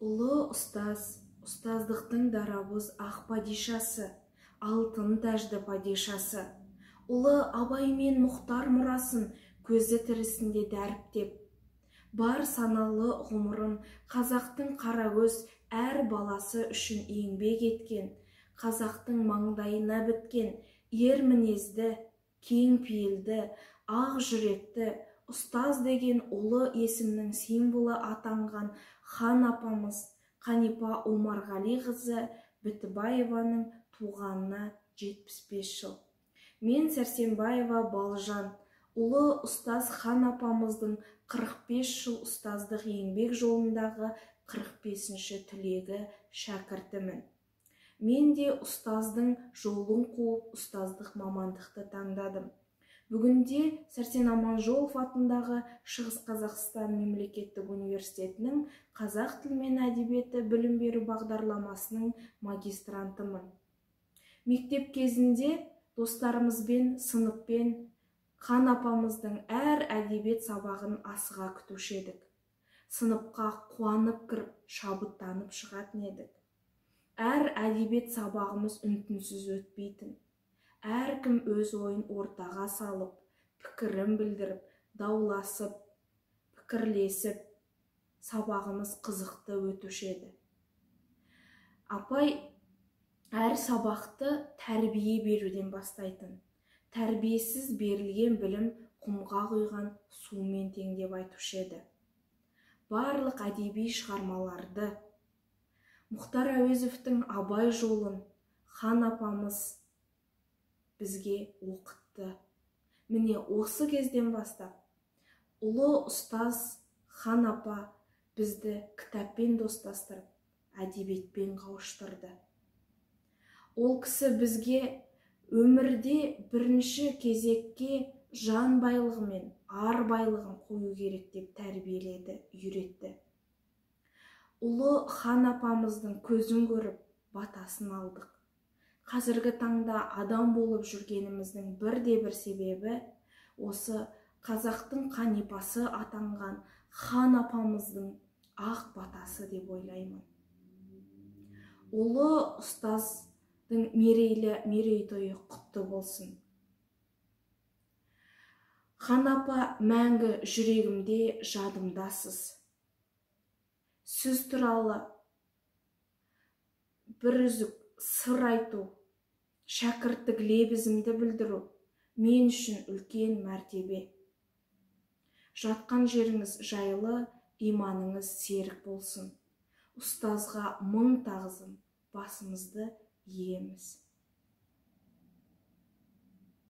Ұлы ұстаз, ұстаздықтың дарабыз ақ падишасы, алтын тәжді падишасы. Ұлы Абай мен Мұхтар мұрасын көзі тірісінде дәріптеп, бар саналы ғұмырын қазақтың қарагөз әр баласы үшін еңбек еткен, қазақтың маңдайына біткен, ер мінезді, кең пейілді, ақ жүректі, ұстаз деген ұлы есімнің символы атанған хан апамыз Қанипа Омарғалиқызы Бітібаеваның туғанына 75 жыл. Мен Сәрсенбаева Балжан, ұлы ұстаз хан апамыздың 45 жыл ұстаздық еңбек жолындағы 45-ші түлегі шәкіртімін. Мен де ұстаздың жолын қуып, ұстаздық мамандықты таңдадым. Бүгінде Сәрсен Аманжолов атындағы Шығыс Қазақстан мемлекеттік университетінің қазақ тілі мен әдебиеті білім беру бағдарламасының магистрантымын. Мектеп кезінде достарымызбен, сыныппен хан апамыздың әр әдебиет сабағын асыға күтуші едік. Сыныпқа қуанып кіріп, шабыттанып шығатын едік. Әр әдебиет сабағымыз үн-түнсіз өтпейтін. Әркім өз ойын ортаға салып, пікірін білдіріп, дауласып, пікірлесіп, сабағымыз қызықты өтуші еді. Апай әр сабақты тәрбие беруден бастайтын. Тәрбиесіз берілген білім құмға құйған сумен тең деп айтушы еді. Барлық әдеби шығармаларды, Мұхтар Әуезовтің Абай жолын хан апамыз бізге оқытты. Міне осы кезден бастап ұлы ұстаз хан апа бізді кітаппен достастырып, әдебиетпен қауыштырды. Ол кісі бізге өмірде бірінші кезекке жан байлығы мен ар байлығын қою керек деп тәрбиеледі, үйретті. Ұлы хан апамыздың көзін көріп, батасын алдық. Қазіргі таңда адам болып жүргеніміздің бірде-бір себебі осы қазақтың Қанипасы атанған хан апамыздың ақ батасы деп ойлаймын. Ұлы ұстаздың мерейтойы құтты болсын. Хан апа мәңгі жүрегімде, жадымдасыз. Сіз туралы бір үзік сыр айту, шәкірттік лебізімді білдіру мен үшін үлкен мәртебе. Жатқан жеріңіз жайлы, иманыңыз серік болсын. Ұстазға мың тағзым, басымызды иеміз.